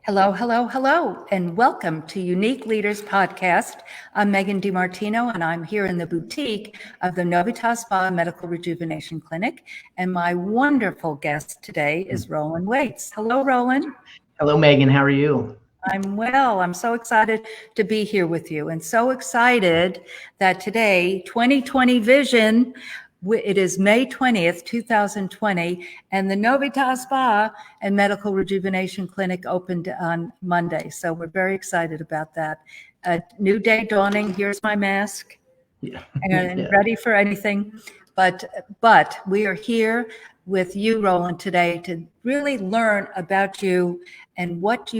Hello, hello, hello, and welcome to Unique Leaders Podcast. I'm Megan DiMartino, and I'm here in the boutique of the Novitas Spa Medical Rejuvenation Clinic. And my wonderful guest today is Roland Waits. Hello, Roland. Hello, Megan. How are you? I'm well. I'm so excited to be here with you, and so excited that today, 2020 Vision, it is May 20th, 2020, and the Novitas Spa and Medical Rejuvenation Clinic opened on Monday. So we're very excited about that. A new day dawning. Here's my mask. Yeah. And ready for anything. But we are here with you, Roland, today to really learn about you and what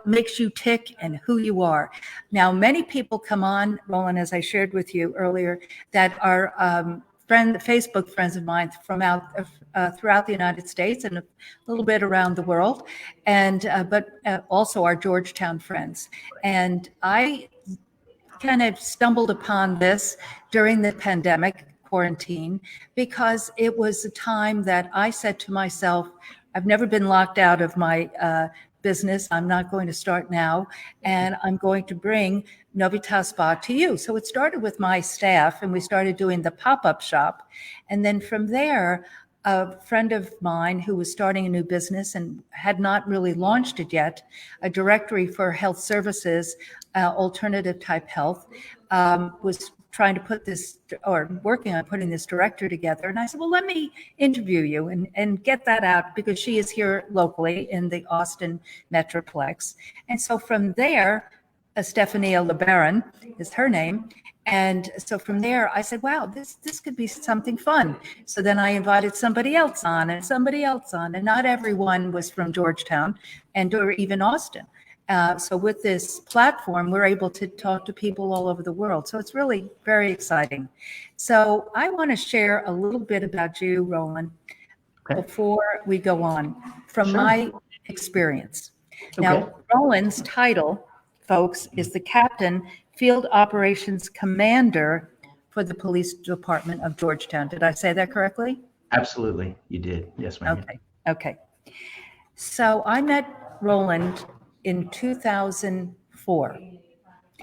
makes you tick and who you are. Now, many people come on, Roland, as I shared with you earlier, that are Facebook friends of mine from throughout the United States and a little bit around the world, but also our Georgetown friends. And I kind of stumbled upon this during the pandemic quarantine because it was a time that I said to myself, I've never been locked out of my business. I'm not going to start now, and I'm going to bring Novitas Spa to you. So it started with my staff, and we started doing the pop-up shop. And then from there, a friend of mine who was starting a new business and had not really launched it yet, a directory for health services, alternative type health, was trying to put this or working on putting this directory together. And I said, well, let me interview you and get that out because she is here locally in the Austin Metroplex. And so from there, Stephania LeBaron is her name. And so from there, I said, wow, this could be something fun. So then I invited somebody else on, and not everyone was from Georgetown or even Austin. So with this platform, we're able to talk to people all over the world. So it's really very exciting. So I want to share a little bit about you, Roland, before we go on from my experience. Now, Roland's title, folks, is the Captain Field Operations Commander for the Police Department of Georgetown. Did I say that correctly? Absolutely. You did. Yes, ma'am. Okay. So I met Roland in 2004.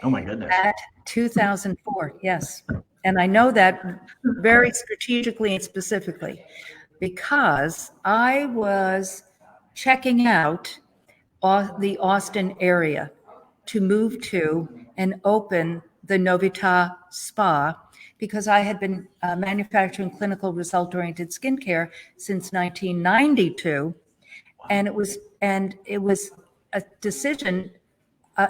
Oh my goodness. At 2004, yes. And I know that very strategically and specifically because I was checking out the Austin area to move to and open the Novitas Spa because I had been manufacturing clinical result-oriented skincare since 1992. And it was a decision,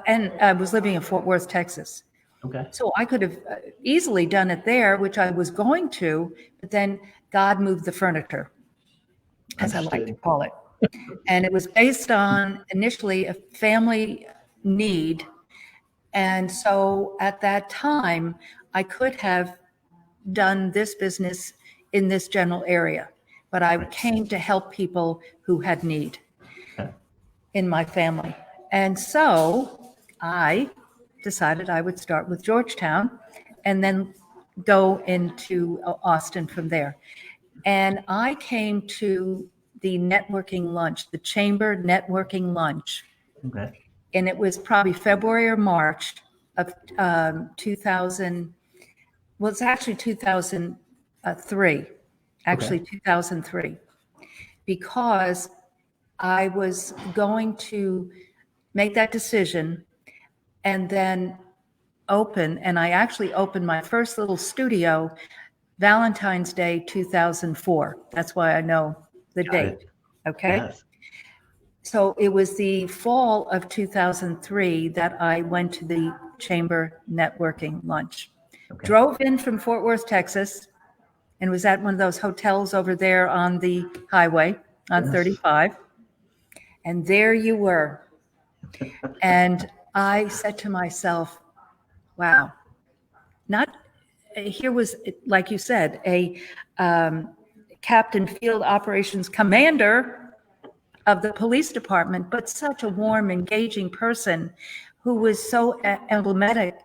and I was living in Fort Worth, Texas. Okay. So I could have easily done it there, which I was going to, but then God moved the furniture, as I like to call it. And it was based on initially a family need. And so at that time, I could have done this business in this general area, but I came to help people who had need in my family. And so I decided I would start with Georgetown and then go into Austin from there. And I came to the networking lunch, the chamber networking lunch. Okay. And it was probably February or March of 2000. Well, it's actually 2003, 2003, because I was going to make that decision and then open, and I actually opened my first little studio Valentine's Day 2004. That's why I know the date. Okay. Yes. So it was the fall of 2003 that I went to the chamber networking lunch. Okay. Drove in from Fort Worth, Texas, and was at one of those hotels over there on the highway on 35. And there you were. And I said to myself, wow, here was, like you said, a Captain Field Operations Commander of the police department, but such a warm, engaging person who was so emblematic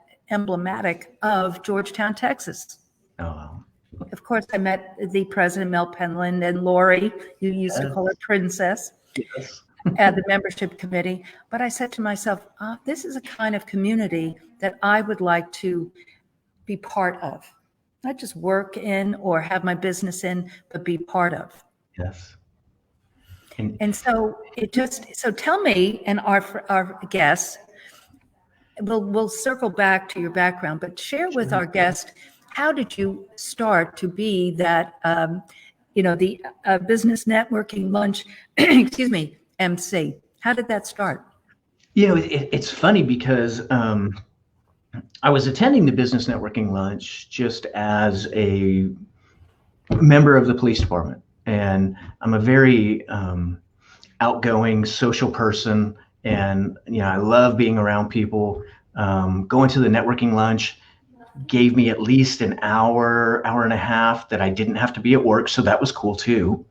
of Georgetown, Texas. Oh, wow. Of course, I met the president, Mel Penland, and Lori, you used to call her Princess. Yes. at the membership committee, but I said to myself, this is a kind of community that I would like to be part of, not just work in or have my business in, but be part of. Yes. And so tell me and our guests, we'll circle back to your background, but share with our guest, how did you start to be that, the business networking lunch, excuse me, MC? How did that start? It's funny because I was attending the business networking lunch just as a member of the police department. And I'm a very outgoing social person. And, I love being around people. Going to the networking lunch gave me at least an hour and a half that I didn't have to be at work. So that was cool too.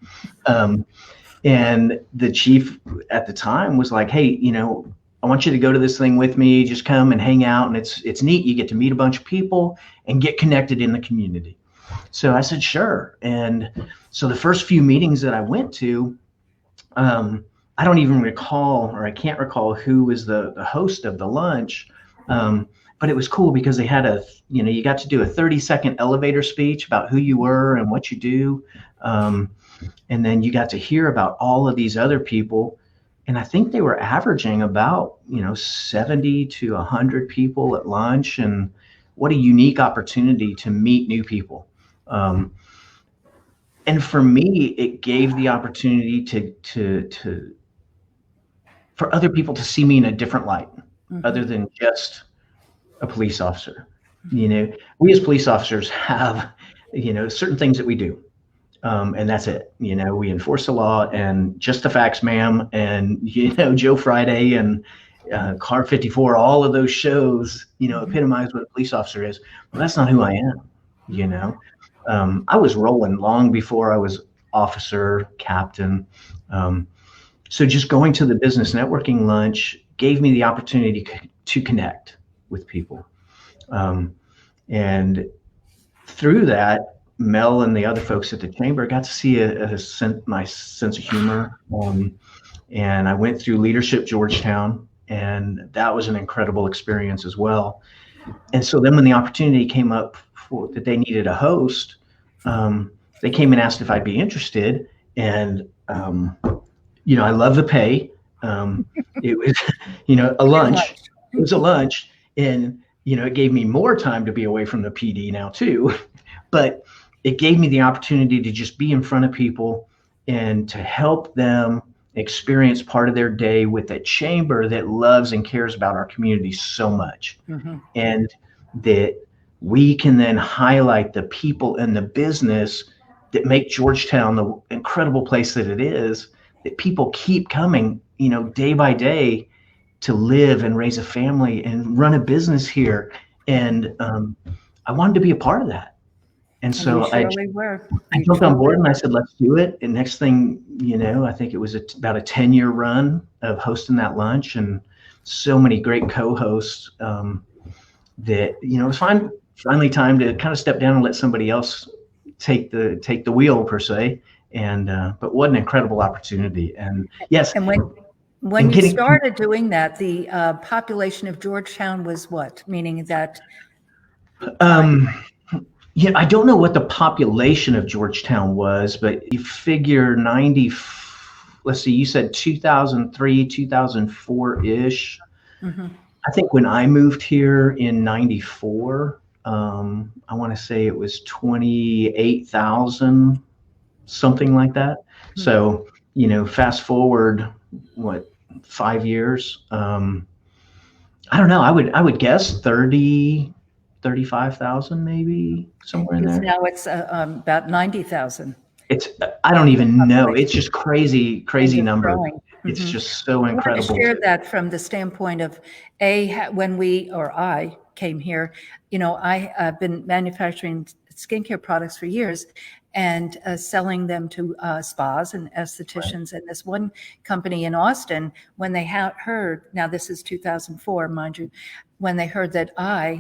And the chief at the time was like, hey, I want you to go to this thing with me. Just come and hang out. And it's neat. You get to meet a bunch of people and get connected in the community. So I said, sure. And so the first few meetings that I went to, I don't even recall, or I can't recall who was the host of the lunch. But it was cool because they had you got to do a 30-second elevator speech about who you were and what you do. And then you got to hear about all of these other people. And I think they were averaging about, 70 to 100 people at lunch. And what a unique opportunity to meet new people. And for me, it gave the opportunity for other people to see me in a different light, other than just a police officer. We as police officers have, certain things that we do. And that's it. We enforce the law and just the facts, ma'am. And, Joe Friday and Car 54, all of those shows, epitomize what a police officer is. Well, that's not who I am, I was rolling long before I was officer, captain. So just going to the business networking lunch gave me the opportunity to connect with people. And through that, Mel and the other folks at the chamber got to see my sense of humor. And I went through Leadership Georgetown, and that was an incredible experience as well. And so then when the opportunity came up that they needed a host, they came and asked if I'd be interested. And, I love the pay. It was, a lunch. It was a lunch. And, it gave me more time to be away from the PD now too. But it gave me the opportunity to just be in front of people and to help them experience part of their day with a chamber that loves and cares about our community so much. And that we can then highlight the people and the business that make Georgetown the incredible place that it is, that people keep coming, day by day to live and raise a family and run a business here. And I wanted to be a part of that. And so I jumped on board and I said, let's do it. And next thing, I think it was about a 10-year run of hosting that lunch, and so many great co-hosts that, it was finally time to kind of step down and let somebody else take the wheel per se. And, but what an incredible opportunity. And yes. And when you started doing that, the population of Georgetown was what? Meaning that? I don't know what the population of Georgetown was, but you figure let's see, you said 2003, 2004-ish. I think when I moved here in 94, I want to say it was 28,000, something like that. So, fast forward, 5 years? I don't know. I would guess 35,000 maybe, somewhere in there. Now it's about 90,000. I don't even know. It's just crazy number. It's just so incredible. I want to share that from the standpoint of when I came here, I have been manufacturing skincare products for years and selling them to spas and estheticians. And this one company in Austin, when they heard, now this is 2004, mind you, when they heard that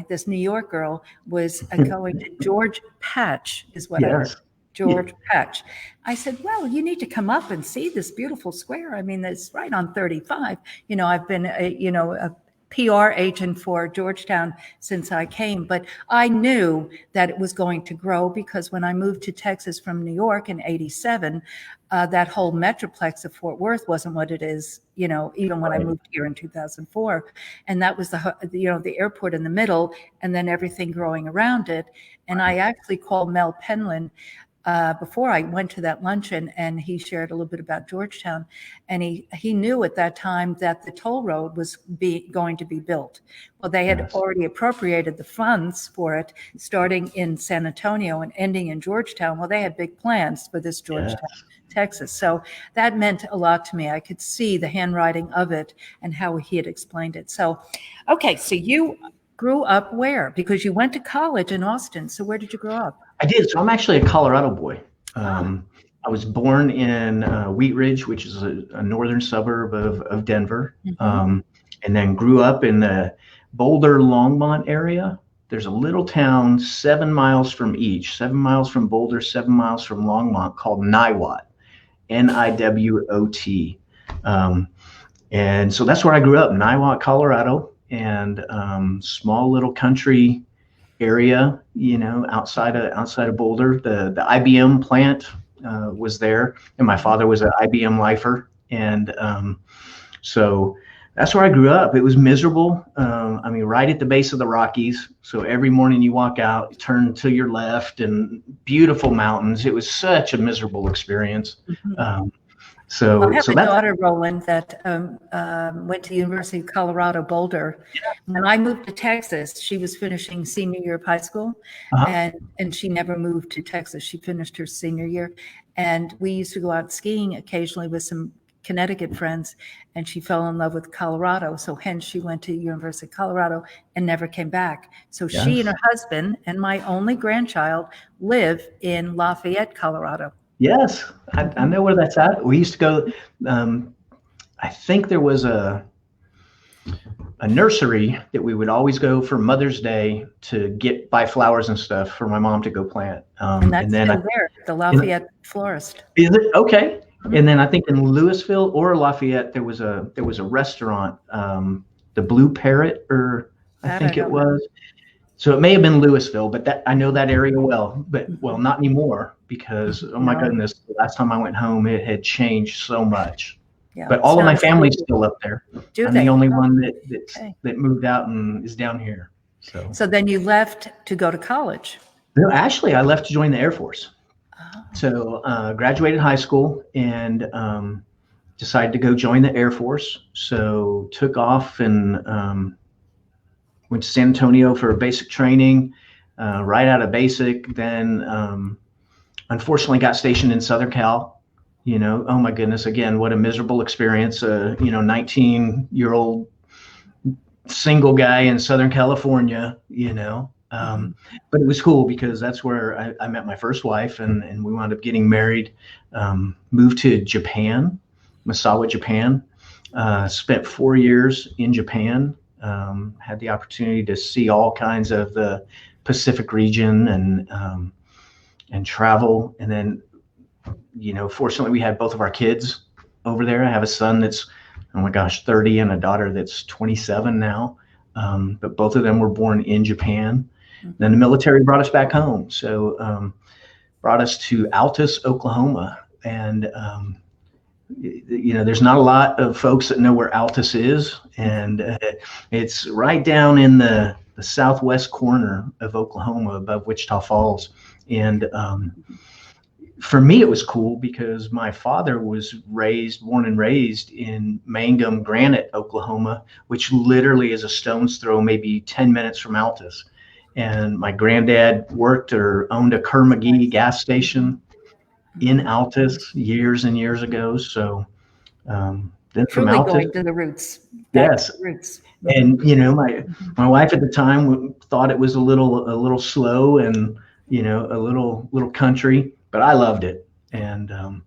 this New York girl, was going to George Patch, is what I heard. George Patch. I said, well, you need to come up and see this beautiful square. I mean, it's right on 35. I've been a PR agent for Georgetown since I came, but I knew that it was going to grow because when I moved to Texas from New York in '87, that whole metroplex of Fort Worth wasn't what it is, even when I moved here in 2004. And that was the airport in the middle and then everything growing around it. And I actually called Mel Penland before I went to that luncheon, and he shared a little bit about Georgetown, and he knew at that time that the toll road was going to be built. Well, they had already appropriated the funds for it, starting in San Antonio and ending in Georgetown. Well, they had big plans for this Georgetown, Texas. So that meant a lot to me. I could see the handwriting of it and how he had explained it. So, okay, so you grew up where? Because you went to college in Austin. So where did you grow up? I did. So I'm actually a Colorado boy. I was born in Wheat Ridge, which is a northern suburb of Denver, and then grew up in the Boulder-Longmont area. There's a little town 7 miles from each, 7 miles from Boulder, 7 miles from Longmont, called Niwot, Niwot. And so that's where I grew up, Niwot, Colorado, and small little country area, outside of Boulder. The IBM plant was there, and my father was an IBM lifer, and so that's where I grew up. It was miserable. Right at the base of the Rockies. So every morning you walk out, turn to your left, and beautiful mountains. It was such a miserable experience. I have a daughter, Roland, that went to the University of Colorado Boulder. When I moved to Texas, she was finishing senior year of high school, and she never moved to Texas. She finished her senior year, and we used to go out skiing occasionally with some Connecticut friends, and she fell in love with Colorado. So hence she went to University of Colorado and never came back. So she and her husband and my only grandchild live in Lafayette, Colorado. Yes, I know where that's at. We used to go, I think there was a nursery that we would always go for Mother's Day to buy flowers and stuff for my mom to go plant. And that's still there, the Lafayette Florist. Is it? Okay. And then I think in Louisville or Lafayette, there was a restaurant, the Blue Parrot, or I think it was. So it may have been Louisville, but I know that area well, but not anymore, because, oh my goodness, the last time I went home, it had changed so much. Yeah, but all of my family's still up there. I'm the only one that moved out and is down here. So then you left to go to college? No, actually, I left to join the Air Force. So graduated high school and decided to go join the Air Force. So took off and went to San Antonio for basic training, right out of basic. Then unfortunately got stationed in Southern Cal. Oh my goodness, again, what a miserable experience. 19-year-old single guy in Southern California, but it was cool because that's where I met my first wife, and we wound up getting married, moved to Japan, Misawa, Japan, spent 4 years in Japan, had the opportunity to see all kinds of the Pacific region and travel. And then, fortunately we had both of our kids over there. I have a son that's, oh my gosh, 30 and a daughter that's 27 now. But both of them were born in Japan. Then the military brought us back home. So brought us to Altus, Oklahoma. And, there's not a lot of folks that know where Altus is. And it's right down in the southwest corner of Oklahoma above Wichita Falls. And for me, it was cool because my father was born and raised in Mangum Granite, Oklahoma, which literally is a stone's throw, maybe 10 minutes from Altus. And my granddad worked or owned a Kerr-McGee gas station in Altus years and years ago. So then from Truly Altus, going to the roots. Yes. Roots. And my wife at the time thought it was a little slow and a little country, but I loved it. And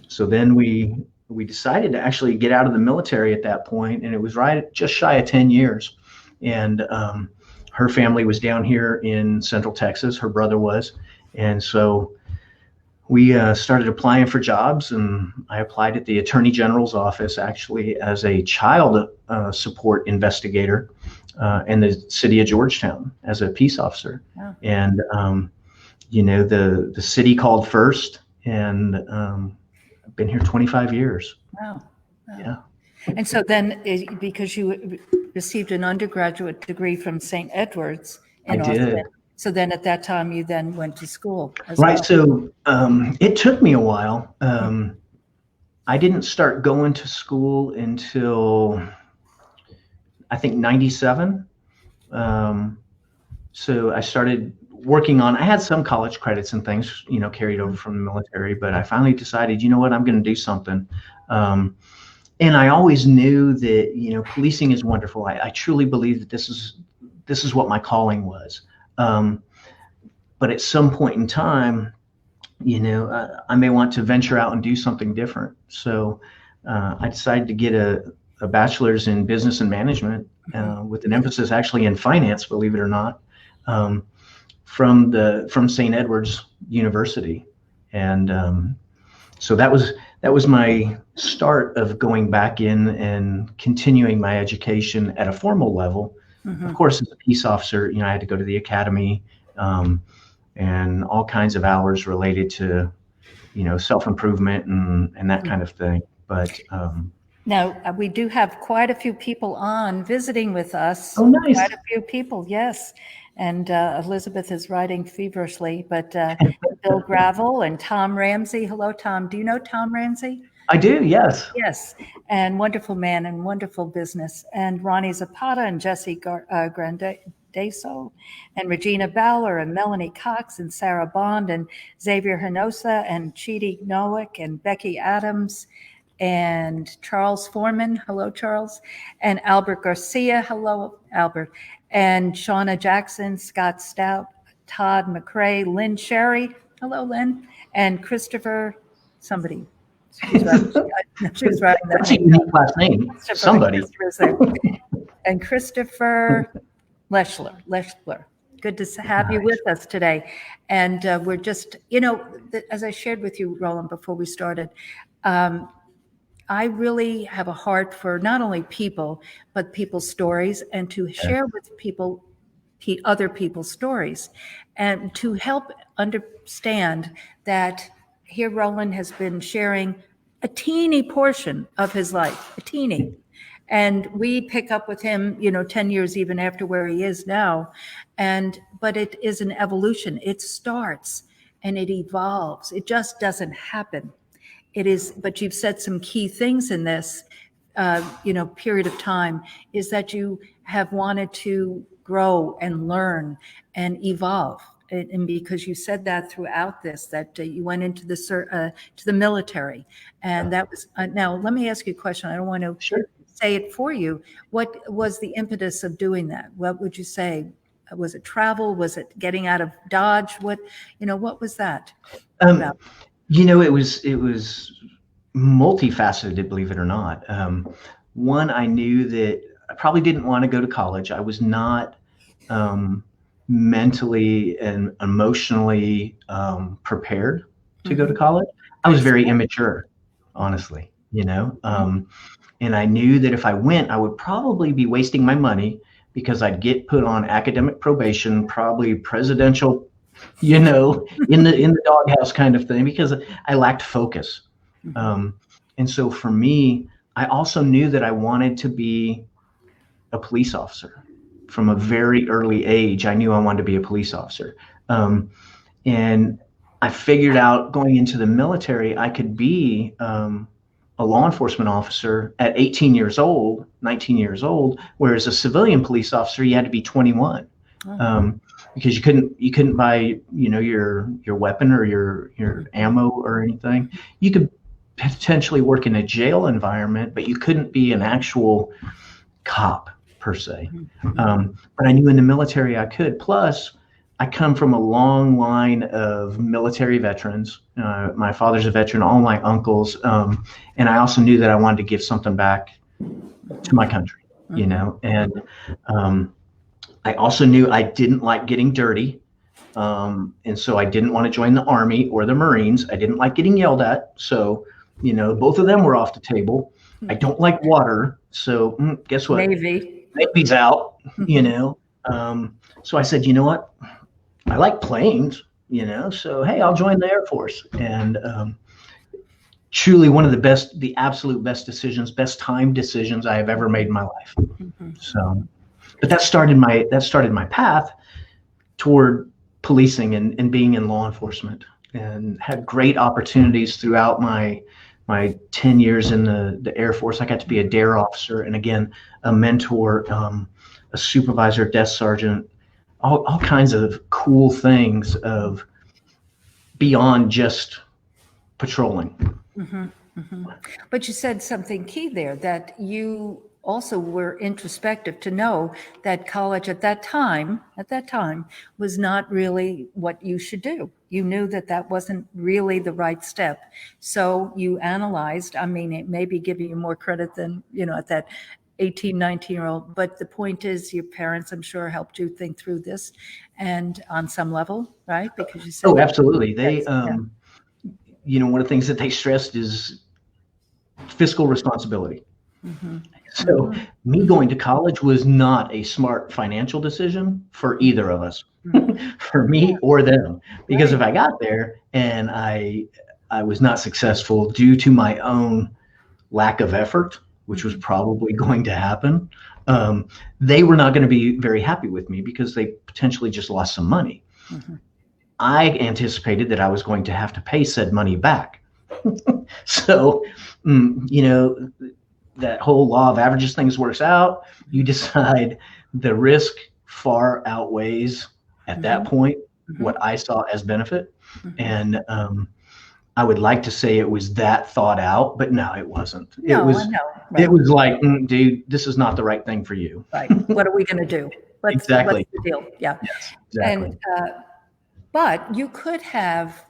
so then we decided to actually get out of the military at that point, and it was just shy of 10 years. And her family was down here in Central Texas. Her brother was, and so we started applying for jobs, and I applied at the Attorney General's office actually as a child support investigator in the city of Georgetown as a peace officer. Wow. And the city called first, and I've been here 25 years. Wow. Yeah. And so then, because you received an undergraduate degree from St. Edward's in Austin, did. so then at that time you then went to school as Right. well. So it took me a while. I didn't start going to school until I think 97. So I started working on, I had some college credits and things, carried over from the military, but I finally decided, you know what, I'm going to do something. And I always knew that, policing is wonderful. I truly believe that this is what my calling was. But at some point in time, I may want to venture out and do something different. So I decided to get a bachelor's in business and management with an emphasis actually in finance, believe it or not, from St. Edward's University. And so that was my start of going back in and continuing my education at a formal level. Of course, as a peace officer, I had to go to the academy and all kinds of hours related to, self-improvement and that kind of thing. But now we do have quite a few people on visiting with us. Oh, nice. Quite a few people, yes. And Elizabeth is writing feverishly, but Bill Gravel and Tom Ramsey. Hello, Tom. Do you know Tom Ramsey? I do, yes. Yes, and wonderful man and wonderful business. And Ronnie Zapata and Jesse Grandeso and Regina Bowler and Melanie Cox and Sarah Bond and Xavier Hinosa and Chidi Nowick and Becky Adams and Charles Foreman. Hello, Charles. And Albert Garcia. Hello, Albert. And Shauna Jackson, Scott Stout, Todd McCrae, Lynn Sherry. Hello, Lynn. And Christopher, somebody. She was writing that. That's a unique last name. Somebody. And Christopher Leschler. Good to have you with us today. And we're just, as I shared with you, Roland, before we started, I really have a heart for not only people, but people's stories, and to share with people other people's stories, and to help understand that here Roland has been sharing a teeny portion of his life, a teeny. And we pick up with him, 10 years even after where he is now. But it is an evolution. It starts and it evolves. It just doesn't happen. It is, but you've said some key things in this, period of time, is that you have wanted to grow and learn and evolve. And because you said that throughout this, that you went into to the military, and that was. Now, let me ask you a question. I don't want to say it for you. What was the impetus of doing that? What would you say? Was it travel? Was it getting out of Dodge? What was that about? It was multifaceted, believe it or not. One, I knew that I probably didn't want to go to college. I was not mentally and emotionally prepared to go to college. I was very immature, honestly, and I knew that if I went, I would probably be wasting my money because I'd get put on academic probation, probably presidential, in the doghouse kind of thing, because I lacked focus. And so for me, I also knew that I wanted to be a police officer. From a very early age, I knew I wanted to be a police officer. And I figured out going into the military, I could be a law enforcement officer at 18 years old, 19 years old, whereas a civilian police officer, you had to be 21. Because you couldn't buy, your weapon or your ammo or anything. You could potentially work in a jail environment, but you couldn't be an actual cop per se. But I knew in the military I could. Plus, I come from a long line of military veterans. My father's a veteran, all my uncles, and I also knew that I wanted to give something back to my country, and I also knew I didn't like getting dirty. And so I didn't want to join the Army or the Marines. I didn't like getting yelled at. So, both of them were off the table. I don't like water. So guess what? Navy. Navy's out, So I said, you know what? I like planes, so, hey, I'll join the Air Force. And truly one of the absolute best decisions, best time decisions I have ever made in my life. So, but that started my path toward policing and being in law enforcement, and had great opportunities throughout my 10 years in the Air Force. I got to be a dare officer, and again, a mentor, a supervisor, desk sergeant, all kinds of cool things of beyond just patrolling. But you said something key there, that you also were introspective to know that college at that time was not really what you should do. You knew that wasn't really the right step. So you analyzed, it may be giving you more credit than, at that 18, 19-year-old, but the point is your parents, I'm sure, helped you think through this, and on some level, right? Because you said— Oh, absolutely. They, one of the things that they stressed is fiscal responsibility. So me going to college was not a smart financial decision for either of us, for me or them, because if I got there and I was not successful due to my own lack of effort, which was probably going to happen, they were not going to be very happy with me because they potentially just lost some money. I anticipated that I was going to have to pay said money back. So, that whole law of averages things works out. You decide the risk far outweighs at that point what I saw as benefit. And I would like to say it was that thought out, but no, it wasn't. No, It was like, dude, this is not the right thing for you. Right. What are we going to do? Exactly. What's the deal? Yeah. Yes, exactly. And, but you could have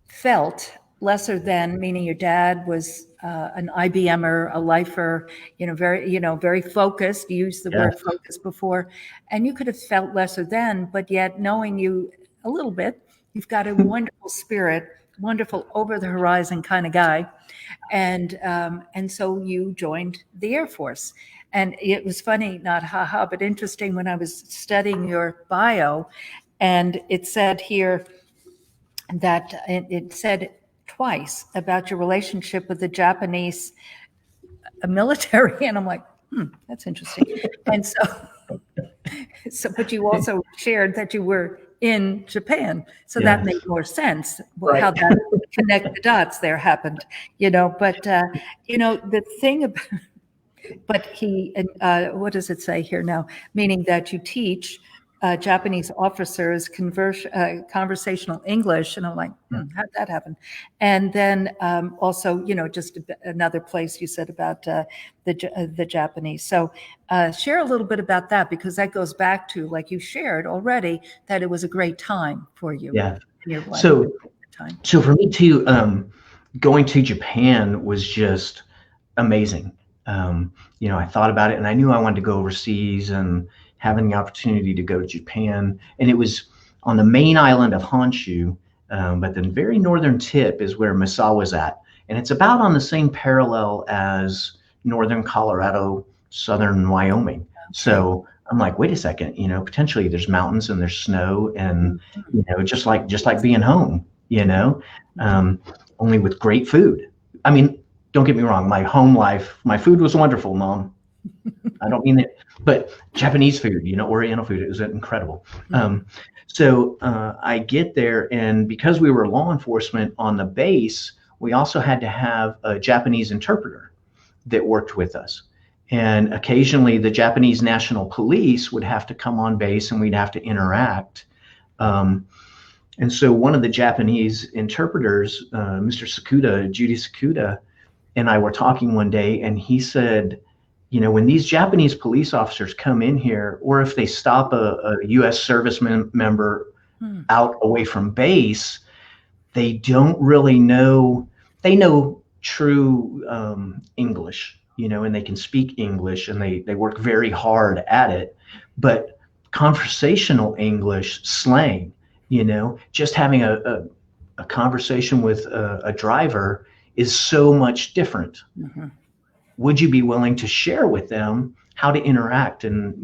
felt lesser than, meaning your dad was an IBMer, a lifer, very focused. You used the word focus before, and you could have felt lesser than, but yet knowing you a little bit, you've got a wonderful spirit, wonderful over the horizon kind of guy. And so you joined the Air Force. And it was funny, not haha, but interesting when I was studying your bio, and it said here that it said twice about your relationship with the Japanese military. And I'm like, that's interesting. And but you also shared that you were in Japan. So that made more sense, how that connect the dots there happened, but, the thing about, but what does it say here now? Meaning that you teach Japanese officers conversational English, and I'm like, how'd that happen? And then also, just another place you said about the Japanese. So share a little bit about that, because that goes back to, like you shared already, that it was a great time for you. Yeah. In your life. So for me too, going to Japan was just amazing. I thought about it, and I knew I wanted to go overseas, and having the opportunity to go to Japan, and it was on the main island of Honshu, but the very northern tip is where Misawa's at, and it's about on the same parallel as northern Colorado, southern Wyoming. So I'm like, wait a second, potentially there's mountains and there's snow, and just like being home, only with great food. I mean, don't get me wrong, my home life, my food was wonderful, Mom. I don't mean that, but Japanese food, Oriental food, it was incredible. So I get there, and because we were law enforcement on the base, we also had to have a Japanese interpreter that worked with us. And occasionally the Japanese National Police would have to come on base, and we'd have to interact. And so one of the Japanese interpreters, Mr. Sakuda, Judy Sakuda, and I were talking one day, and he said, when these Japanese police officers come in here, or if they stop a U.S. service member out away from base, they don't really know. They know true English, and they can speak English, and they work very hard at it. But conversational English, slang, just having a conversation with a driver is so much different. Mm-hmm. Would you be willing to share with them how to interact? And,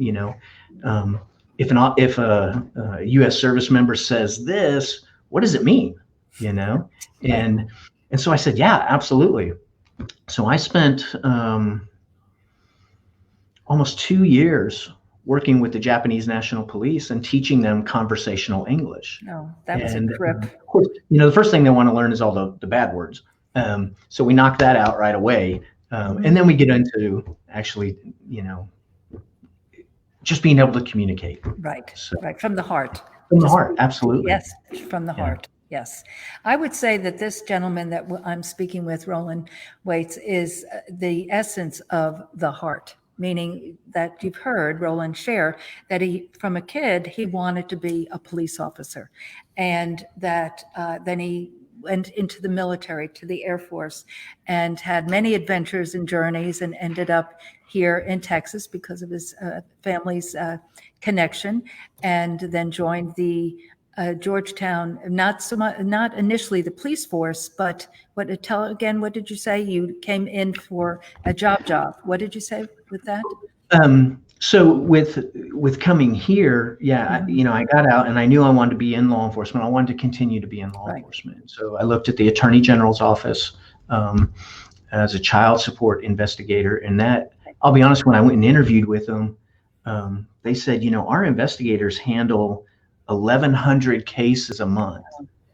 if a U.S. service member says this, what does it mean? And so I said, yeah, absolutely. So I spent almost 2 years working with the Japanese National Police and teaching them conversational English. Oh, that was a trip. Of course, the first thing they want to learn is all the bad words. So we knocked that out right away. And then we get into actually, just being able to communicate. Right, right. From the heart. From the heart, absolutely. Yes, from the heart. Yes. I would say that this gentleman that I'm speaking with, Roland Waits, is the essence of the heart, meaning that you've heard Roland share that from a kid, he wanted to be a police officer, and that then he went into the military, to the Air Force, and had many adventures and journeys, and ended up here in Texas because of his family's connection, and then joined the Georgetown, not initially the police force, but what did you say? You came in for a job. What did you say with that? So with coming here, I got out and I knew I wanted to be in law enforcement. I wanted to continue to be in law enforcement. So I looked at the Attorney General's office as a child support investigator. And that, I'll be honest, when I went and interviewed with them, they said, our investigators handle 1,100 cases a month.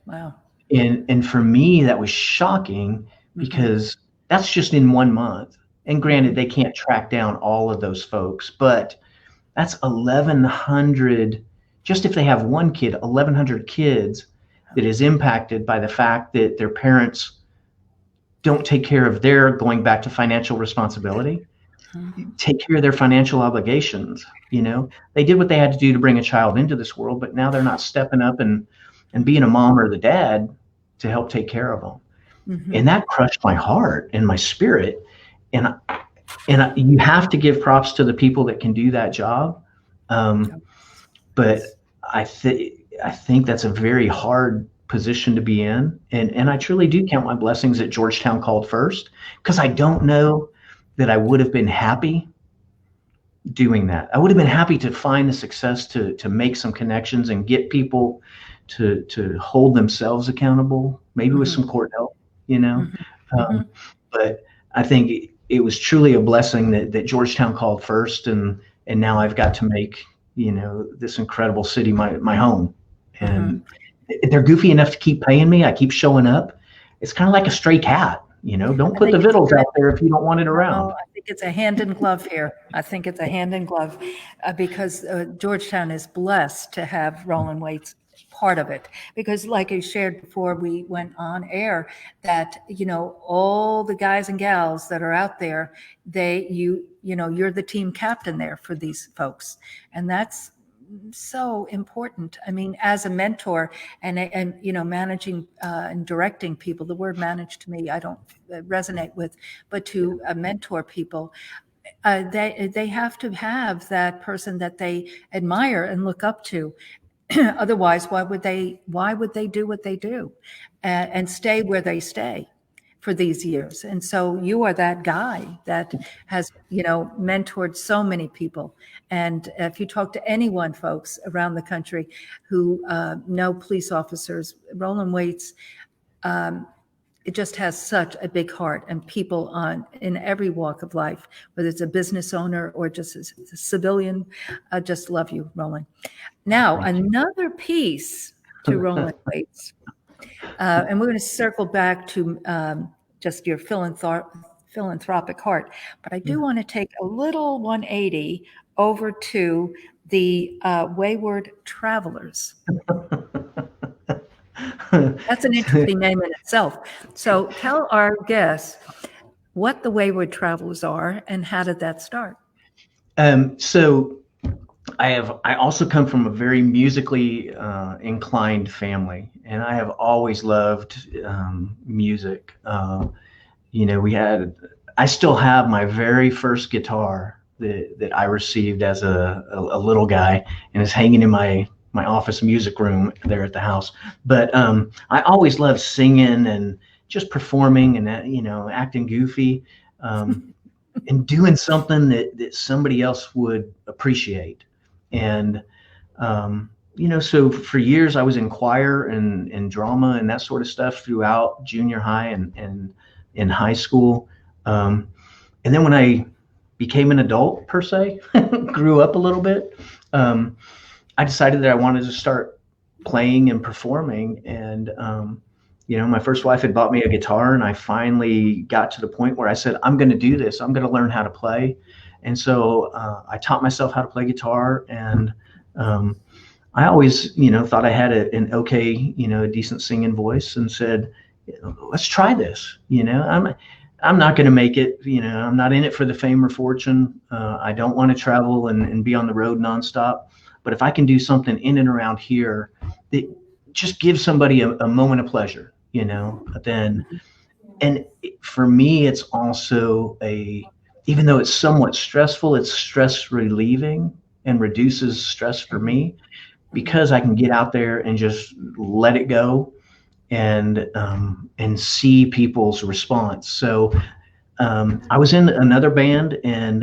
Wow. And for me, that was shocking because that's just in 1 month. And granted, they can't track down all of those folks, but that's 1,100, just if they have one kid, 1,100 kids that is impacted by the fact that their parents don't take care of their, going back to financial responsibility, take care of their financial obligations. They did what they had to do to bring a child into this world, but now they're not stepping up and being a mom or the dad to help take care of them. And that crushed my heart and my spirit. And you have to give props to the people that can do that job. But I think that's a very hard position to be in. And I truly do count my blessings that Georgetown called first, because I don't know that I would have been happy doing that. I would have been happy to find the success to make some connections and get people to hold themselves accountable, maybe with some court help, but I think it was truly a blessing that Georgetown called first, and now I've got to make this incredible city my home. And they're goofy enough to keep paying me. I keep showing up. It's kind of like a stray cat. Don't put the vittles out there if you don't want it around. I think it's a hand in glove here. I think it's a hand in glove because Georgetown is blessed to have Roland Waits part of it, because like I shared before we went on air, that all the guys and gals that are out there, you're the team captain there for these folks, and that's so important. I mean, as a mentor and managing and directing people, the word manage to me I don't resonate with, but to mentor people, they have to have that person that they admire and look up to. Otherwise, why would they do what they do and stay where they stay for these years? And so you are that guy that has, mentored so many people. And if you talk to anyone, folks around the country who know police officers, Roland Waits, it just has such a big heart, and people in every walk of life, whether it's a business owner or just a civilian, just love you, Roland. Now, another piece to Roland Waits, and we're going to circle back to just your philanthropic heart, but I do want to take a little 180 over to the Wayward Travelers. That's an interesting name in itself. So tell our guests what the Wayward Travelers are and how did that start? So I also come from a very musically inclined family, and I have always loved music. I still have my very first guitar that I received as a little guy, and it's hanging in my my office music room there at the house. But I always loved singing and just performing and acting goofy, and doing something that somebody else would appreciate. And so for years I was in choir and drama and that sort of stuff throughout junior high and in high school. And then when I became an adult, per se, grew up a little bit, I decided that I wanted to start playing and performing. And, my first wife had bought me a guitar, and I finally got to the point where I said, I'm going to do this. I'm going to learn how to play. And so I taught myself how to play guitar. And I always, thought I had an okay, a decent singing voice, and said, let's try this. I'm not going to make it, I'm not in it for the fame or fortune. I don't want to travel and be on the road nonstop. But if I can do something in and around here that just gives somebody a moment of pleasure, then, and for me, it's also even though it's somewhat stressful, it's stress relieving and reduces stress for me, because I can get out there and just let it go and see people's response. So I was in another band, and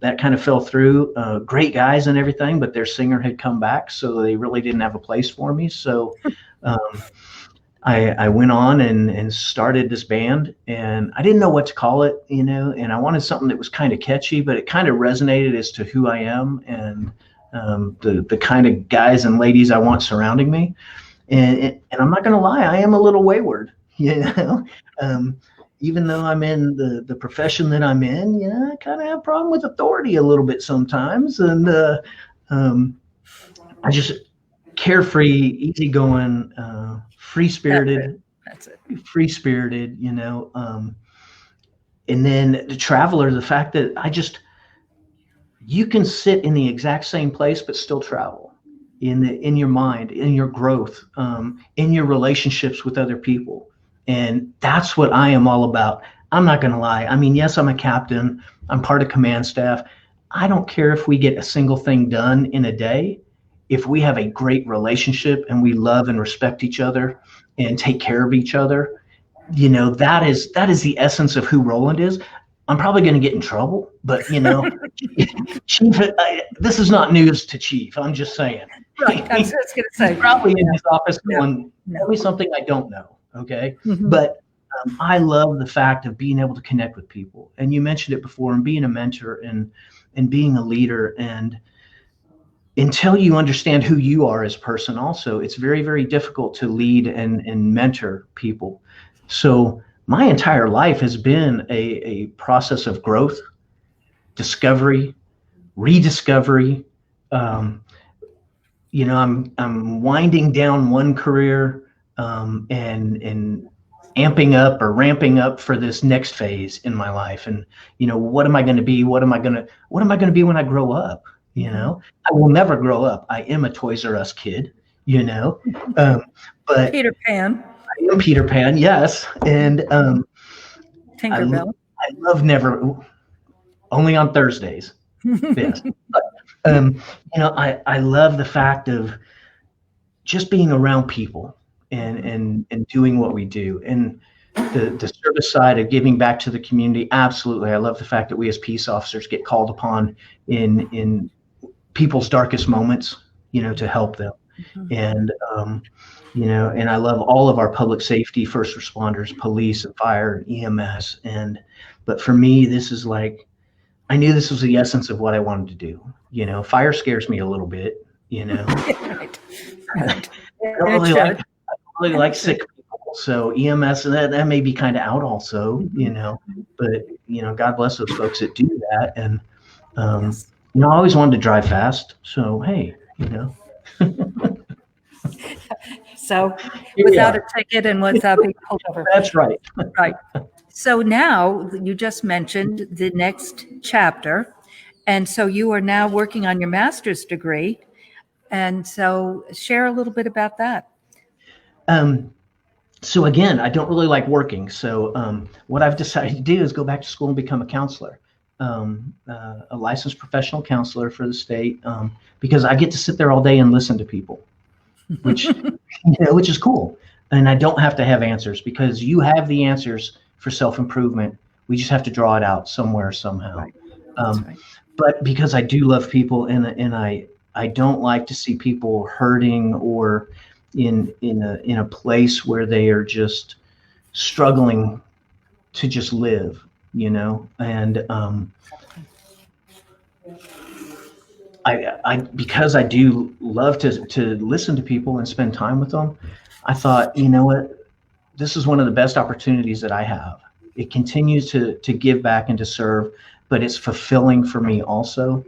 that kind of fell through. Great guys and everything, but their singer had come back, so they really didn't have a place for me. So I went on and started this band, and I didn't know what to call it, and I wanted something that was kind of catchy, but it kind of resonated as to who I am and the kind of guys and ladies I want surrounding me. And I'm not going to lie, I am a little wayward, even though I'm in the profession that I'm in, I kind of have a problem with authority a little bit sometimes. And I just carefree, easygoing, free-spirited. That's it. Free-spirited, and then the traveler, the fact that you can sit in the exact same place but still travel in your mind, in your growth, in your relationships with other people. And that's what I am all about. I'm not going to lie. I mean, yes, I'm a captain. I'm part of command staff. I don't care if we get a single thing done in a day. If we have a great relationship and we love and respect each other and take care of each other, that is the essence of who Roland is. I'm probably going to get in trouble, but Chief, this is not news to Chief. I'm just saying. Right. I was just going to say, probably in his office going, tell me something I don't know. Okay. Mm-hmm. But I love the fact of being able to connect with people. And you mentioned it before, and being a mentor and being a leader. And until you understand who you are as a person also, it's very, very difficult to lead and mentor people. So my entire life has been a process of growth, discovery, rediscovery. I'm winding down one career and amping up or ramping up for this next phase in my life. And what am I going to be? What am I going to be when I grow up? I will never grow up. I am a Toys R Us kid. But Peter Pan. I am Peter Pan, yes. And Tinkerbell. I love never, only on Thursdays. Yes. But, I love the fact of just being around people and doing what we do. And the service side of giving back to the community, absolutely. I love the fact that we as peace officers get called upon in people's darkest moments, to help them. Mm-hmm. And, and I love all of our public safety, first responders, police and fire, EMS. But for me, this is I knew this was the essence of what I wanted to do. Fire scares me a little bit, Right. I don't really like sick people. So EMS, that may be kind of out also, but, God bless those folks that do that. And, Yes. I always wanted to drive fast. So, hey, So without a ticket and without being pulled over. That's right. Right. So now you just mentioned the next chapter. And so you are now working on your master's degree. And so share a little bit about that. So again, I don't really like working. So what I've decided to do is go back to school and become a counselor. a licensed professional counselor for the state, because I get to sit there all day and listen to people, which which is cool. And I don't have to have answers, because you have the answers for self-improvement. We just have to draw it out somewhere, somehow. Right. That's right. But because I do love people, and I don't like to see people hurting or in a place where they are just struggling to just live, and I because I do love to listen to people and spend time with them, I thought, you know what, this is one of the best opportunities that I have. It continues to give back and to serve, but it's fulfilling for me also.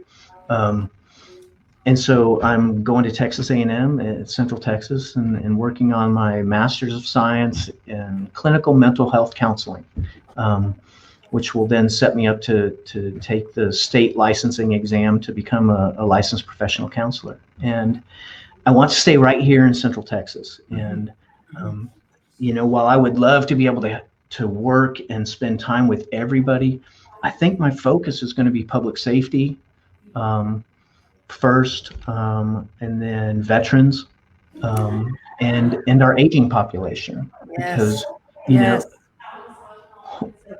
And so I'm going to Texas A&M at Central Texas and working on my Master's of Science in Clinical Mental Health Counseling, which will then set me up to take the state licensing exam to become a licensed professional counselor. And I want to stay right here in Central Texas. And, while I would love to be able to work and spend time with everybody, I think my focus is going to be public safety first, and then veterans, and our aging population. Yes. Because,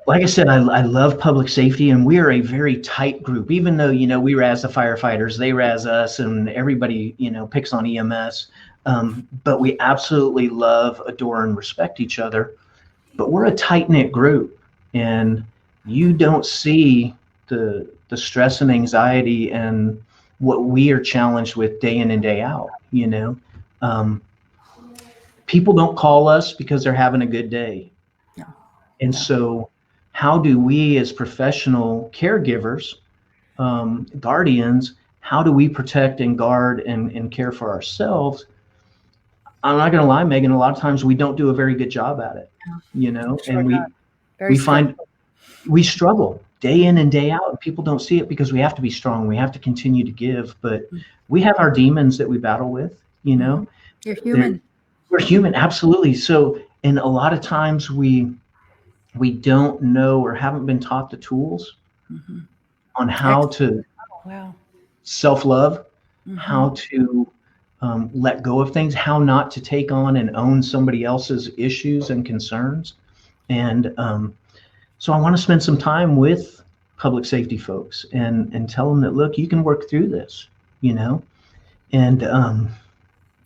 like I said, I love public safety, and we are a very tight group. Even though, we razz the firefighters, they razz us, and everybody, picks on EMS. But we absolutely love, adore, and respect each other. But we're a tight-knit group, and you don't see the stress and anxiety and what we are challenged with day in and day out. People don't call us because they're having a good day. No. And so how do we, as professional caregivers, guardians, how do we protect and guard and care for ourselves? I'm not going to lie, Megan, a lot of times we don't do a very good job at it, Sure and not. we find we struggle day in and day out, and people don't see it because we have to be strong. We have to continue to give, but we have our demons that we battle with, You're human. We're human, absolutely. So, and a lot of times we don't know or haven't been taught the tools on how to self-love, how to let go of things, how not to take on and own somebody else's issues and concerns. And so I want to spend some time with public safety folks and tell them that, look, you can work through this, and oh,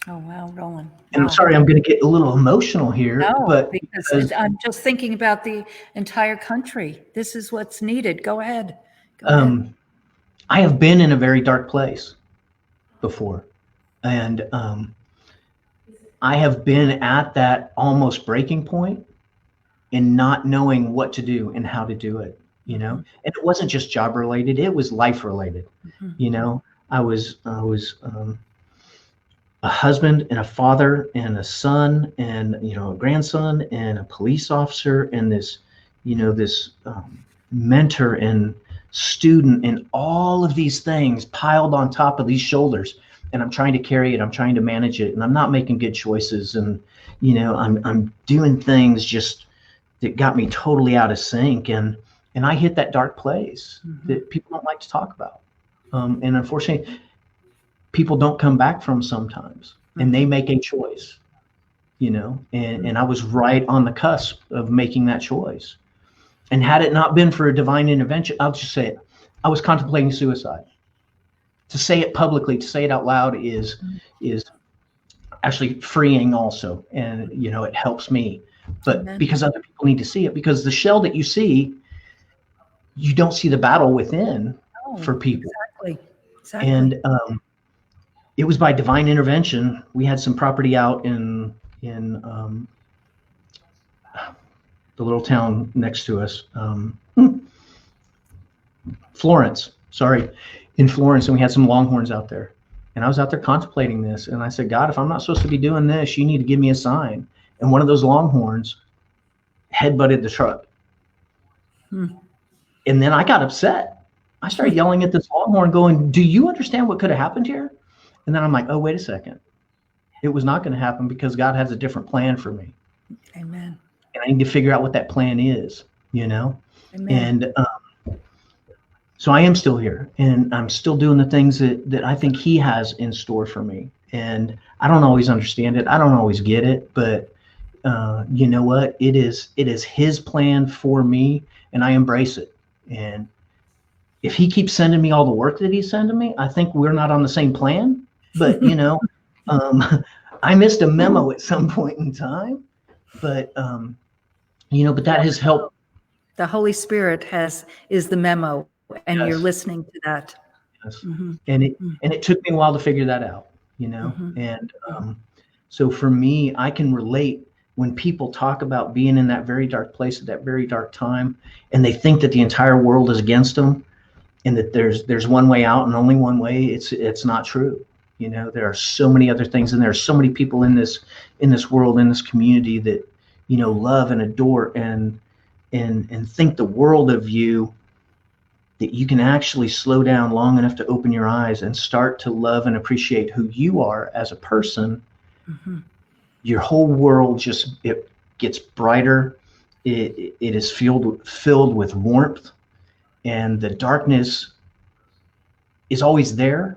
wow, Roland. and I'm sorry, I'm going to get a little emotional here, No, but because I'm just thinking about the entire country. This is what's needed. Go ahead. I have been in a very dark place before, and I have been at that almost breaking point and not knowing what to do and how to do it, and it wasn't just job related, it was life related. I was a husband and a father and a son and, a grandson and a police officer and this, this mentor and student, and all of these things piled on top of these shoulders. And I'm trying to carry it. I'm trying to manage it, and I'm not making good choices. And, I'm doing things just that got me totally out of sync. And I hit that dark place that people don't like to talk about. And unfortunately, people don't come back from sometimes, and they make a choice, and I was right on the cusp of making that choice. And had it not been for a divine intervention, I'll just say it, I was contemplating suicide. To say it publicly, to say it out loud is actually freeing also. And, it helps me, but because other people need to see it, because the shell that you see, you don't see the battle within for people. Exactly. And, it was by divine intervention. We had some property out in the little town next to us, Florence, in Florence, and we had some longhorns out there. And I was out there contemplating this, and I said, God, if I'm not supposed to be doing this, you need to give me a sign. And one of those longhorns headbutted the truck. And then I got upset. I started yelling at this longhorn going, do you understand what could have happened here? And then I'm like, oh, wait a second. It was not going to happen because God has a different plan for me. Amen. And I need to figure out what that plan is, Amen. And So I am still here, and I'm still doing the things that I think he has in store for me. And I don't always understand it. I don't always get it, but you know what? It is his plan for me, and I embrace it. And if he keeps sending me all the work that he's sending me, I think we're not on the same plan. But um, I missed a memo at some point in time, but but that has helped. The Holy Spirit is the memo, and you're Yes. listening to that. Yes. Mm-hmm. And it took me a while to figure that out, and so for me, I can relate when people talk about being in that very dark place at that very dark time, and they think that the entire world is against them, and that there's one way out and only one way. It's not true. There are so many other things, and there are so many people in this world, in this community, that love and adore and think the world of you, that you can actually slow down long enough to open your eyes and start to love and appreciate who you are as a person. Mm-hmm. Your whole world it gets brighter. It is filled with warmth, and the darkness is always there,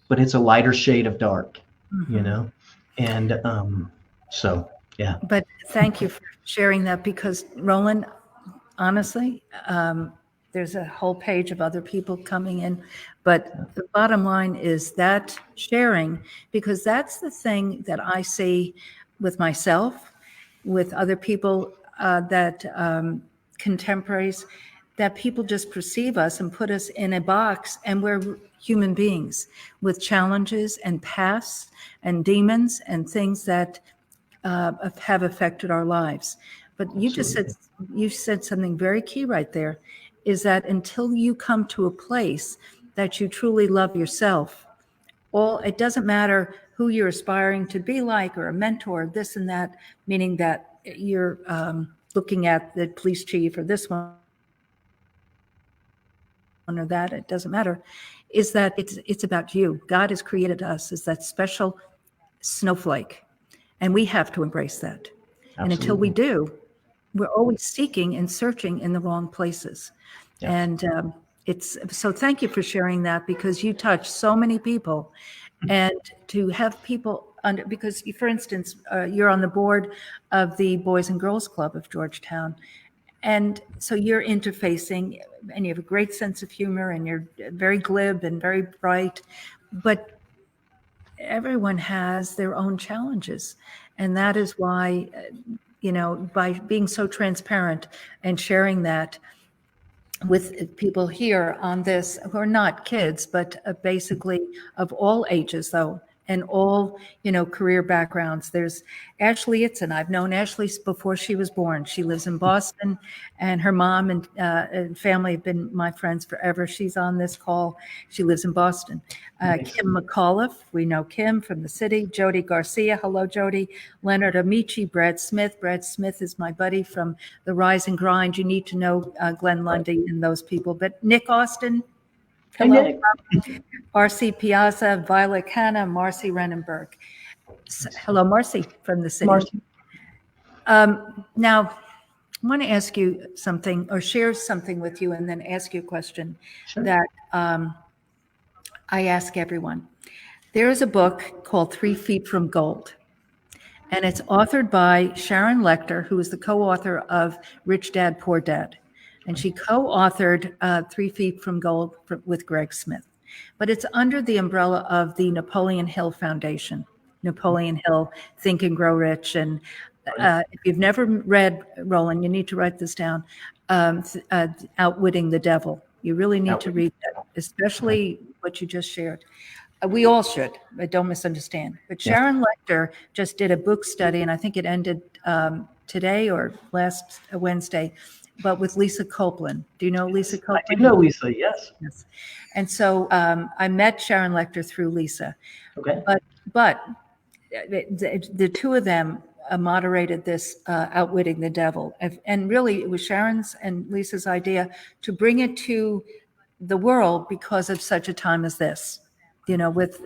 but it's a lighter shade of dark, and so yeah. But thank you for sharing that, because Roland, honestly, there's a whole page of other people coming in, but the bottom line is that sharing, because that's the thing that I see with myself, with other people, that contemporaries, that people just perceive us and put us in a box, and we're human beings with challenges and pasts and demons and things that have affected our lives. But you said something very key right there, is that until you come to a place that you truly love yourself, it doesn't matter who you're aspiring to be like, or a mentor, this and that, meaning that you're looking at the police chief or this one or that, it doesn't matter, is that it's about you. God has created us as that special snowflake, and we have to embrace that. Absolutely. And until we do, we're always seeking and searching in the wrong places. Yeah. And it's so thank you for sharing that, because you touch so many people, and to have people under, because for instance, you're on the board of the Boys and Girls Club of Georgetown. And so you're interfacing, and you have a great sense of humor, and you're very glib and very bright, but everyone has their own challenges. And that is why, by being so transparent and sharing that with people here on this, who are not kids, but basically of all ages, though, and all, career backgrounds. There's Ashley Itzen. I've known Ashley before she was born. She lives in Boston, and her mom and family have been my friends forever. She's on this call. She lives in Boston. Nice. Kim McAuliffe, we know Kim from the city. Jody Garcia, hello, Jody. Leonard Amici, Brad Smith. Brad Smith is my buddy from the Rise and Grind. You need to know Glenn Lundy and those people. But Nick Austin, hello. Hey, R.C. Piazza, Violet Hanna, Marcy Renenberg. Hello, Marcy from the city. Marcy. Now, I want to ask you something, or share something with you, and then ask you a question. Sure. That I ask everyone. There is a book called 3 Feet from Gold, and it's authored by Sharon Lechter, who is the co-author of Rich Dad, Poor Dad. And she co-authored 3 Feet from Gold with Greg Smith. But it's under the umbrella of the Napoleon Hill Foundation. Napoleon Hill, Think and Grow Rich. And if you've never read, Roland, you need to write this down, Outwitting the Devil. You really need to read that, especially what you just shared. We all should, but don't misunderstand. But Sharon Lechter just did a book study, and I think it ended today or last Wednesday, but with Lisa Copeland. Do you know Lisa Copeland? I do know Lisa, yes. And so I met Sharon Lechter through Lisa. Okay. But the two of them moderated this Outwitting the Devil. And really, it was Sharon's and Lisa's idea to bring it to the world because of such a time as this. With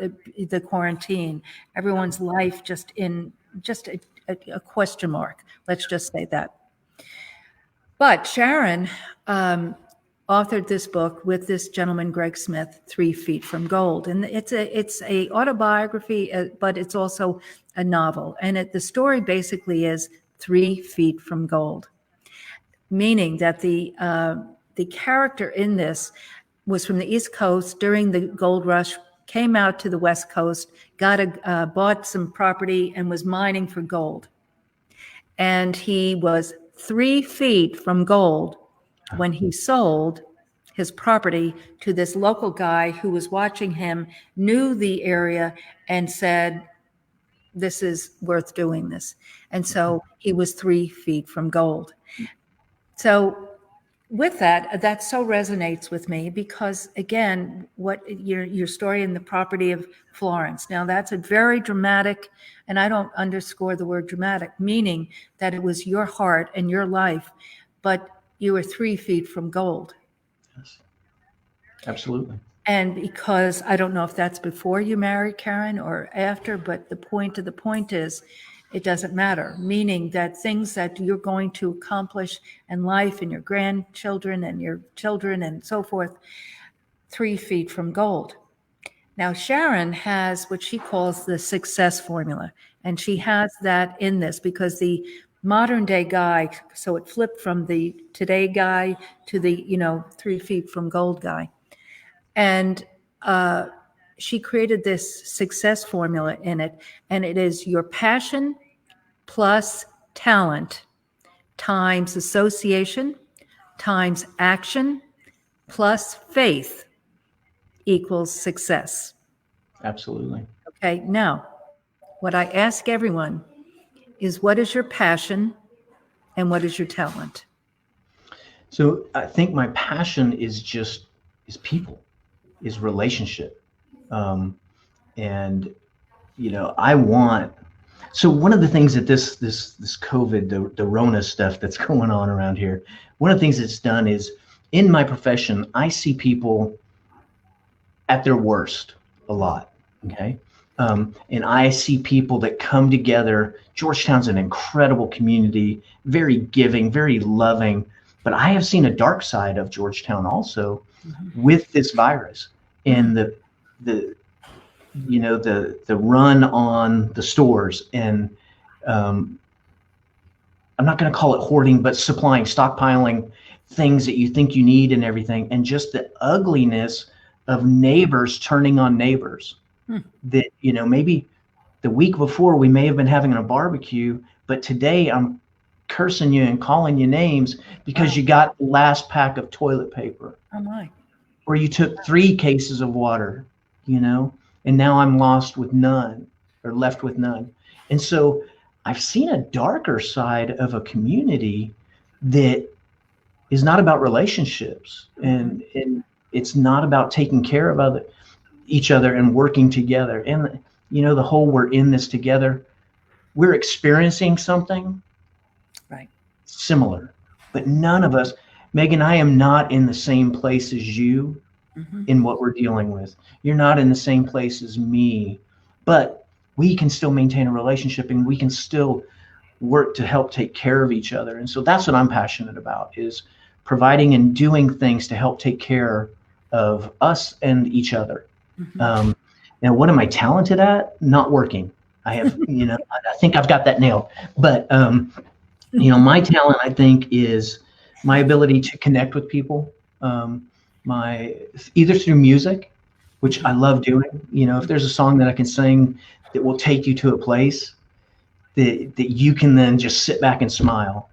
the quarantine, everyone's life just a question mark. Let's just say that. But Sharon authored this book with this gentleman, Greg Smith, 3 Feet from Gold. And it's a autobiography, but it's also a novel. And the story basically is 3 feet from gold, meaning that the character in this was from the East Coast during the gold rush, came out to the West Coast, bought some property and was mining for gold. And he was 3 feet from gold when he sold his property to this local guy who was watching him, knew the area, and said, this is worth doing this. And so he was 3 feet from gold. So with that so resonates with me because, again, what your story in the property of Florence. Now, that's a very dramatic, and I don't underscore the word dramatic, meaning that it was your heart and your life, but you were 3 feet from gold. Yes, absolutely. And because I don't know if that's before you married Karin or after, but the point is, it doesn't matter, meaning that things that you're going to accomplish in life and your grandchildren and your children and so forth, 3 feet from gold. Now, Sharon has what she calls the success formula, and she has that in this because the modern day guy, so it flipped from the today guy to the, 3 feet from gold guy. And she created this success formula in it, and it is your passion plus talent times association times action plus faith equals success. Absolutely. Okay, now, what I ask everyone is, what is your passion and what is your talent? So I think my passion is people, is relationship. And, so one of the things that this COVID, the Rona stuff that's going on around here, one of the things it's done is, in my profession, I see people at their worst a lot, okay? And I see people that come together. Georgetown's an incredible community, very giving, very loving, but I have seen a dark side of Georgetown also with this virus and the run on the stores, and I'm not going to call it hoarding, but stockpiling things that you think you need and everything, and just the ugliness of neighbors turning on neighbors. That, maybe the week before we may have been having a barbecue, but today I'm cursing you and calling you names because you got the last pack of toilet paper. Oh my. Or you took 3 cases of water, and now I'm left with none. And so I've seen a darker side of a community that is not about relationships, and it's not about taking care of each other and working together. And the whole we're in this together, we're experiencing something right similar, but none of us, Megan, I am not in the same place as you in what we're dealing with. You're not in the same place as me, but we can still maintain a relationship and we can still work to help take care of each other. And so that's what I'm passionate about, is providing and doing things to help take care of us and each other. Now, what am I talented at? Not working. I have, I think I've got that nailed. But, my talent, I think, is my ability to connect with people, either through music, which I love doing. If there's a song that I can sing that will take you to a place that you can then just sit back and smile,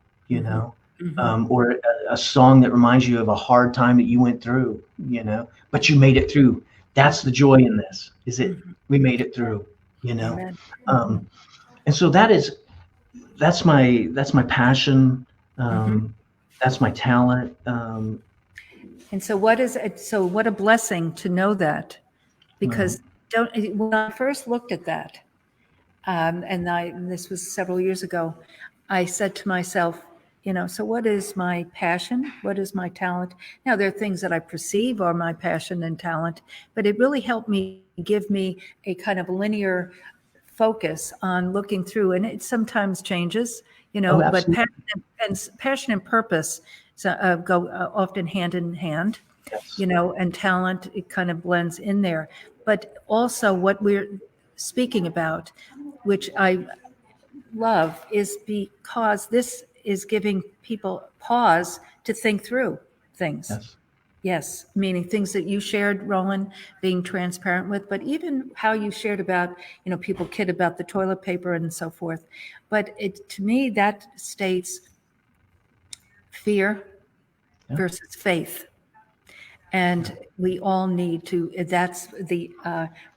or a song that reminds you of a hard time that you went through, but you made it through. That's the joy in this, is that we made it through, and so that's my passion. That's my talent. And so what a blessing to know that, because when I first looked at that, and this was several years ago, I said to myself, so what is my passion? What is my talent? Now, there are things that I perceive are my passion and talent, but it really helped me, give me a kind of linear focus on looking through, and it sometimes changes, but passion and purpose go often hand in hand, Yes. and talent, it kind of blends in there. But also what we're speaking about, which I love, is because this is giving people pause to think through things. Yes. Yes, meaning things that you shared, Roland, being transparent with, but even how you shared about, people kid about the toilet paper and so forth. But to me, that states fear Yeah. versus faith. And we all need to, that's the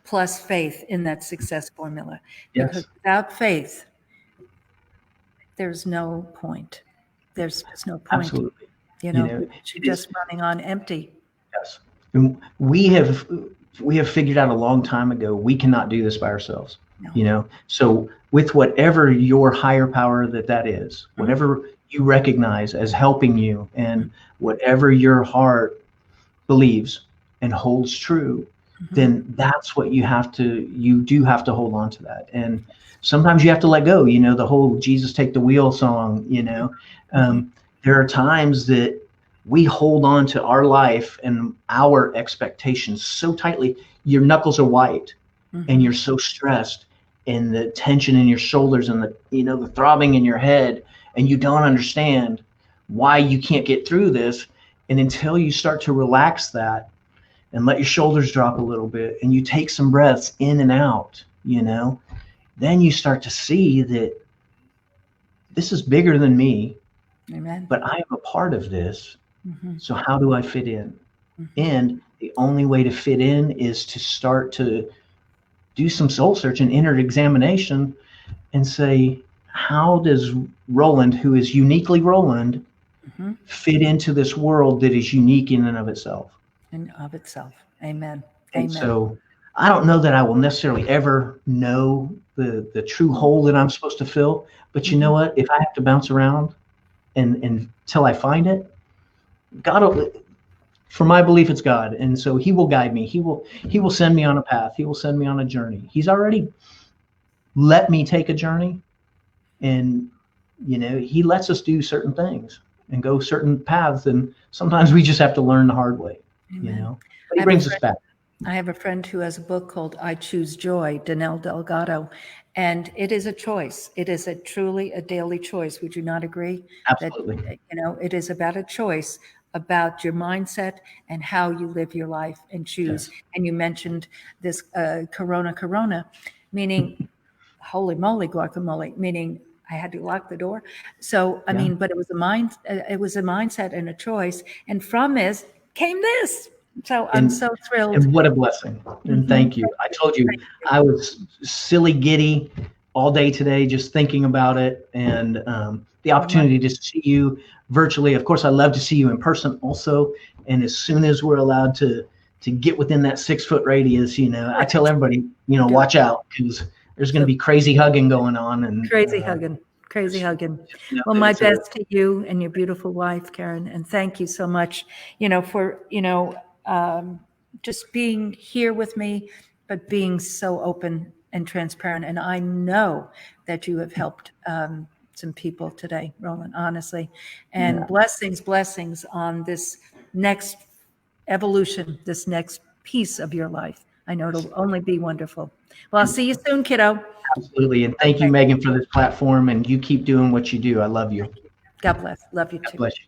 plus faith in that success formula. Yes. Because without faith, there's no point. There's just no point. Absolutely. You're just running on empty. Yes. And we have figured out a long time ago, we cannot do this by ourselves. No. So with whatever your higher power that is, whatever you recognize as helping you, and whatever your heart believes and holds true, then that's what you do have to hold on to that. And sometimes you have to let go, the whole Jesus Take the Wheel song, there are times that we hold on to our life and our expectations so tightly, your knuckles are white and you're so stressed, and the tension in your shoulders and the throbbing in your head, and you don't understand why you can't get through this. And until you start to relax that and let your shoulders drop a little bit, and you take some breaths in and out, then you start to see that this is bigger than me. Amen. But I am a part of this. So how do I fit in? And the only way to fit in is to start to do some soul search and inner examination and say, how does Roland, who is uniquely Roland, fit into this world that is unique in and of itself? In of itself. Amen. And Amen. so I don't know that I will necessarily ever know the true hole that I'm supposed to fill. But you know what? If I have to bounce around and until I find it, God, for my belief, it's God. And so he will guide me. He will send me on a path. He will send me on a journey. He's already let me take a journey. And, he lets us do certain things and go certain paths. And sometimes we just have to learn the hard way, Amen. But he brings us back. I have a friend who has a book called I Choose Joy, Danelle Delgado. And it is a choice. It is truly a daily choice. Would you not agree? Absolutely. That, it is about a choice about your mindset and how you live your life and choose. Yes. And you mentioned this Corona, meaning holy moly guacamole, meaning I had to lock the door. So, I mean, but it was a mindset and a choice. And from this came this. So I'm so thrilled. And what a blessing. And thank you. I told you, I was silly giddy all day today, just thinking about it. And the opportunity to see you virtually. Of course, I love to see you in person also. And as soon as we're allowed to get within that 6-foot radius, I tell everybody, watch out, because there's going to be crazy hugging going on. And crazy hugging. Well, my best to you and your beautiful wife, Karin. And thank you so much, for, just being here with me, but being so open and transparent. And I know that you have helped some people today, Roland, honestly. And blessings on this next evolution, this next piece of your life. I know it'll only be wonderful. Well, I'll see you soon, kiddo. Absolutely. And thank you, Megan, for this platform. And you keep doing what you do. I love you. God bless. Love you too. God bless you.